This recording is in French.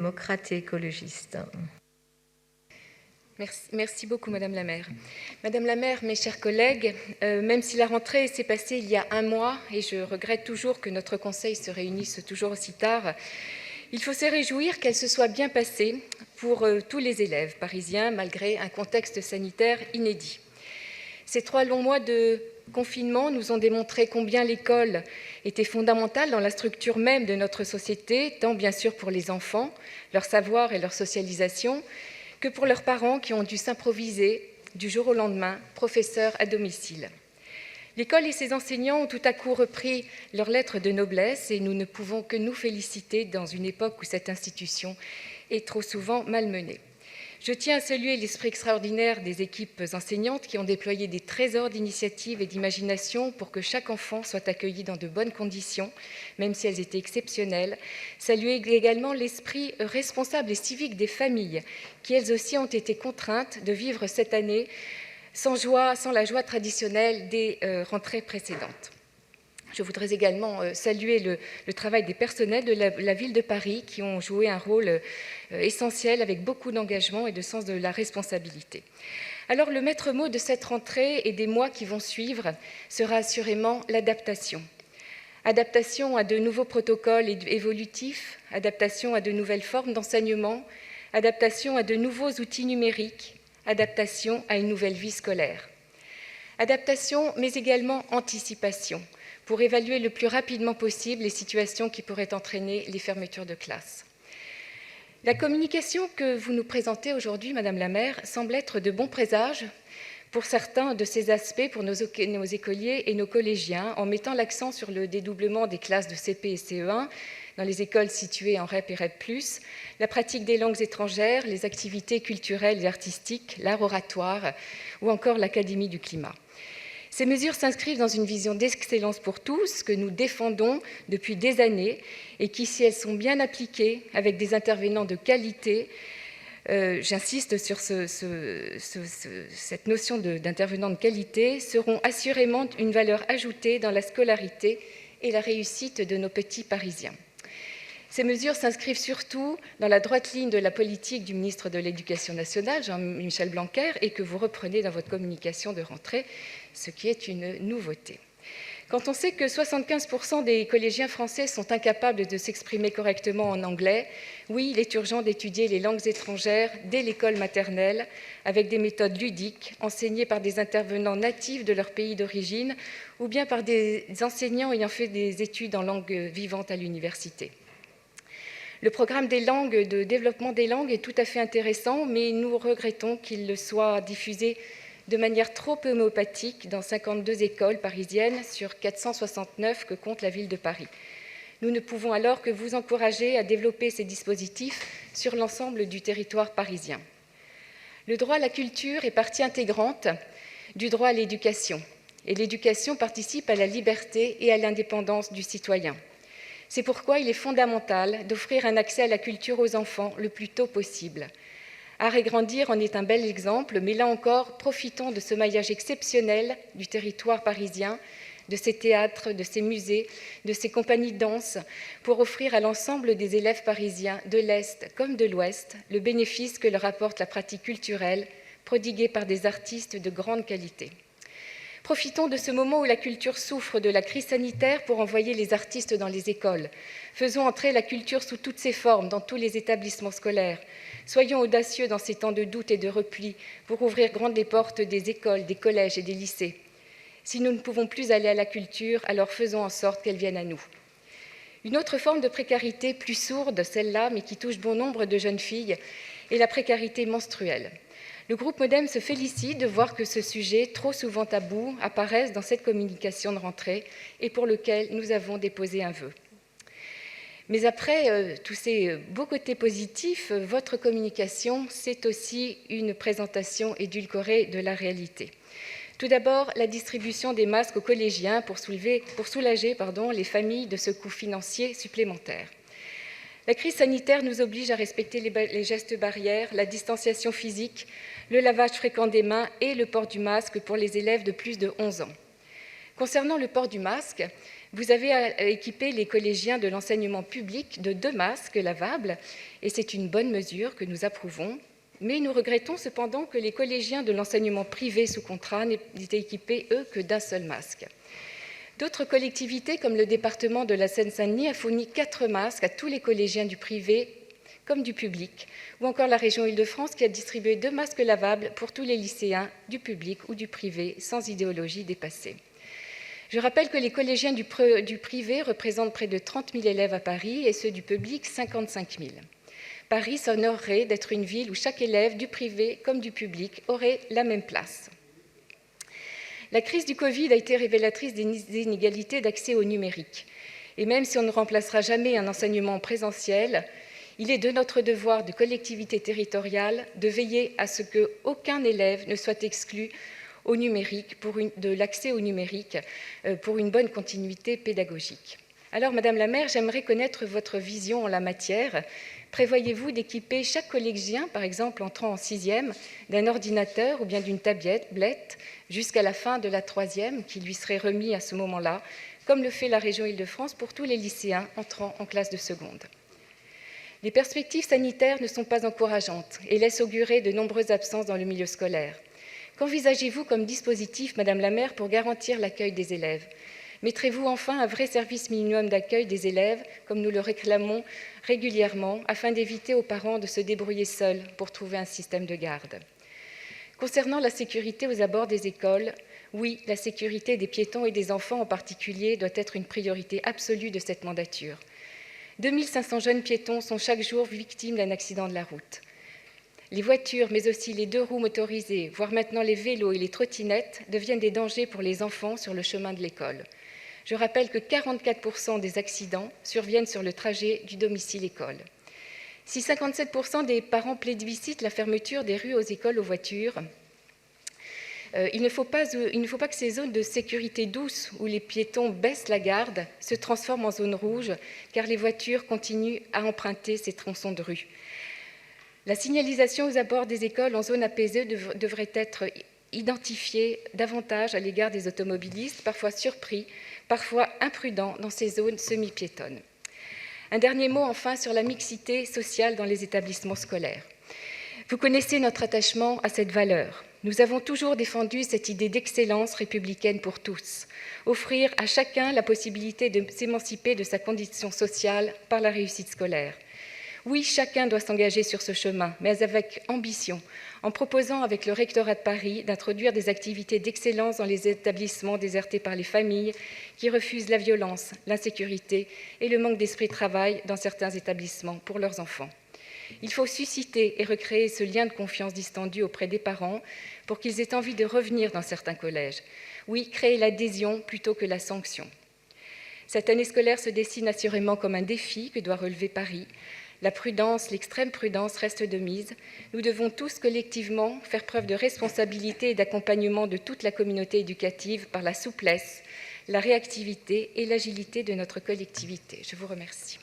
Démocrate et écologiste. Merci beaucoup, Madame la maire. Madame la maire, mes chers collègues, même si la rentrée s'est passée il y a un mois, et je regrette toujours que notre conseil se réunisse toujours aussi tard, il faut se réjouir qu'elle se soit bien passée pour tous les élèves parisiens, malgré un contexte sanitaire inédit. Ces 3 longs mois de confinement nous ont démontré combien l'école était fondamentale dans la structure même de notre société, tant bien sûr pour les enfants, leur savoir et leur socialisation, que pour leurs parents qui ont dû s'improviser du jour au lendemain, professeurs à domicile. L'école et ses enseignants ont tout à coup repris leur lettre de noblesse et nous ne pouvons que nous féliciter dans une époque où cette institution est trop souvent malmenée. Je tiens à saluer l'esprit extraordinaire des équipes enseignantes qui ont déployé des trésors d'initiative et d'imagination pour que chaque enfant soit accueilli dans de bonnes conditions, même si elles étaient exceptionnelles. Saluer également l'esprit responsable et civique des familles qui, elles aussi, ont été contraintes de vivre cette année sans la joie traditionnelle des rentrées précédentes. Je voudrais également saluer le travail des personnels de la ville de Paris qui ont joué un rôle essentiel avec beaucoup d'engagement et de sens de la responsabilité. Alors le maître mot de cette rentrée et des mois qui vont suivre sera assurément l'adaptation. Adaptation à de nouveaux protocoles évolutifs, adaptation à de nouvelles formes d'enseignement, adaptation à de nouveaux outils numériques, adaptation à une nouvelle vie scolaire. Adaptation, mais également anticipation, pour évaluer le plus rapidement possible les situations qui pourraient entraîner les fermetures de classes. La communication que vous nous présentez aujourd'hui, Madame la maire, semble être de bon présage pour certains de ces aspects pour nos écoliers et nos collégiens, en mettant l'accent sur le dédoublement des classes de CP et CE1 dans les écoles situées en REP et REP+, la pratique des langues étrangères, les activités culturelles et artistiques, l'art oratoire ou encore l'Académie du climat. Ces mesures s'inscrivent dans une vision d'excellence pour tous que nous défendons depuis des années et qui, si elles sont bien appliquées avec des intervenants de qualité, j'insiste sur cette notion d'intervenants de qualité, seront assurément une valeur ajoutée dans la scolarité et la réussite de nos petits Parisiens. Ces mesures s'inscrivent surtout dans la droite ligne de la politique du ministre de l'Éducation nationale, Jean-Michel Blanquer, et que vous reprenez dans votre communication de rentrée, ce qui est une nouveauté. Quand on sait que 75% des collégiens français sont incapables de s'exprimer correctement en anglais, oui, il est urgent d'étudier les langues étrangères dès l'école maternelle, avec des méthodes ludiques, enseignées par des intervenants natifs de leur pays d'origine, ou bien par des enseignants ayant fait des études en langue vivante à l'université. Le programme des langues, de développement des langues est tout à fait intéressant, mais nous regrettons qu'il soit diffusé de manière trop homéopathique dans 52 écoles parisiennes sur 469 que compte la ville de Paris. Nous ne pouvons alors que vous encourager à développer ces dispositifs sur l'ensemble du territoire parisien. Le droit à la culture est partie intégrante du droit à l'éducation, et l'éducation participe à la liberté et à l'indépendance du citoyen. C'est pourquoi il est fondamental d'offrir un accès à la culture aux enfants le plus tôt possible. Art et Grandir en est un bel exemple, mais là encore, profitons de ce maillage exceptionnel du territoire parisien, de ses théâtres, de ses musées, de ses compagnies de danse, pour offrir à l'ensemble des élèves parisiens, de l'Est comme de l'Ouest, le bénéfice que leur apporte la pratique culturelle, prodiguée par des artistes de grande qualité. Profitons de ce moment où la culture souffre de la crise sanitaire pour envoyer les artistes dans les écoles. Faisons entrer la culture sous toutes ses formes dans tous les établissements scolaires. Soyons audacieux dans ces temps de doute et de repli pour ouvrir grandes les portes des écoles, des collèges et des lycées. Si nous ne pouvons plus aller à la culture, alors faisons en sorte qu'elle vienne à nous. Une autre forme de précarité, plus sourde, celle-là, mais qui touche bon nombre de jeunes filles, est la précarité menstruelle. Le groupe MODEM se félicite de voir que ce sujet, trop souvent tabou, apparaisse dans cette communication de rentrée et pour lequel nous avons déposé un vœu. Mais après tous ces beaux côtés positifs, votre communication, c'est aussi une présentation édulcorée de la réalité. Tout d'abord, la distribution des masques aux collégiens pour soulager les familles de ce coût financier supplémentaire. La crise sanitaire nous oblige à respecter les gestes barrières, la distanciation physique, le lavage fréquent des mains et le port du masque pour les élèves de plus de 11 ans. Concernant le port du masque, Vous avez équipé les collégiens de l'enseignement public de 2 masques lavables, et c'est une bonne mesure que nous approuvons. Mais nous regrettons cependant que les collégiens de l'enseignement privé sous contrat n'aient été équipés, eux, que d'un seul masque. D'autres collectivités, comme le département de la Seine-Saint-Denis, a fourni 4 masques à tous les collégiens du privé comme du public, ou encore la région Île-de-France qui a distribué 2 masques lavables pour tous les lycéens du public ou du privé, sans idéologie dépassée. Je rappelle que les collégiens du privé représentent près de 30 000 élèves à Paris et ceux du public 55 000. Paris s'honorerait d'être une ville où chaque élève, du privé comme du public, aurait la même place. La crise du Covid a été révélatrice des inégalités d'accès au numérique. Et même si on ne remplacera jamais un enseignement en présentiel, il est de notre devoir de collectivité territoriale de veiller à ce qu'aucun élève ne soit exclu au numérique de l'accès au numérique pour une bonne continuité pédagogique. Alors, Madame la maire, j'aimerais connaître votre vision en la matière. Prévoyez-vous d'équiper chaque collégien, par exemple entrant en 6e, d'un ordinateur ou bien d'une tablette jusqu'à la fin de la 3e, qui lui serait remis à ce moment-là, comme le fait la région Île-de-France pour tous les lycéens entrant en classe de seconde? Les perspectives sanitaires ne sont pas encourageantes et laissent augurer de nombreuses absences dans le milieu scolaire. Qu'envisagez-vous comme dispositif, Madame la maire, pour garantir l'accueil des élèves? Mettrez-vous enfin un vrai service minimum d'accueil des élèves, comme nous le réclamons régulièrement, afin d'éviter aux parents de se débrouiller seuls pour trouver un système de garde? Concernant la sécurité aux abords des écoles, oui, la sécurité des piétons et des enfants en particulier doit être une priorité absolue de cette mandature. 2500 jeunes piétons sont chaque jour victimes d'un accident de la route. Les voitures, mais aussi les 2 roues motorisées, voire maintenant les vélos et les trottinettes, deviennent des dangers pour les enfants sur le chemin de l'école. Je rappelle que 44% des accidents surviennent sur le trajet du domicile-école. Si 57% des parents plébiscitent la fermeture des rues aux écoles aux voitures, il ne faut pas que ces zones de sécurité douce où les piétons baissent la garde se transforment en zones rouges, car les voitures continuent à emprunter ces tronçons de rue. La signalisation aux abords des écoles en zone apaisée devrait être identifiée davantage à l'égard des automobilistes, parfois surpris, parfois imprudents dans ces zones semi-piétonnes. Un dernier mot enfin sur la mixité sociale dans les établissements scolaires. Vous connaissez notre attachement à cette valeur. Nous avons toujours défendu cette idée d'excellence républicaine pour tous, offrir à chacun la possibilité de s'émanciper de sa condition sociale par la réussite scolaire. Oui, chacun doit s'engager sur ce chemin, mais avec ambition, en proposant avec le rectorat de Paris d'introduire des activités d'excellence dans les établissements désertés par les familles qui refusent la violence, l'insécurité et le manque d'esprit de travail dans certains établissements pour leurs enfants. Il faut susciter et recréer ce lien de confiance distendu auprès des parents pour qu'ils aient envie de revenir dans certains collèges. Oui, créer l'adhésion plutôt que la sanction. Cette année scolaire se dessine assurément comme un défi que doit relever Paris. La prudence, l'extrême prudence reste de mise. Nous devons tous collectivement faire preuve de responsabilité et d'accompagnement de toute la communauté éducative par la souplesse, la réactivité et l'agilité de notre collectivité. Je vous remercie.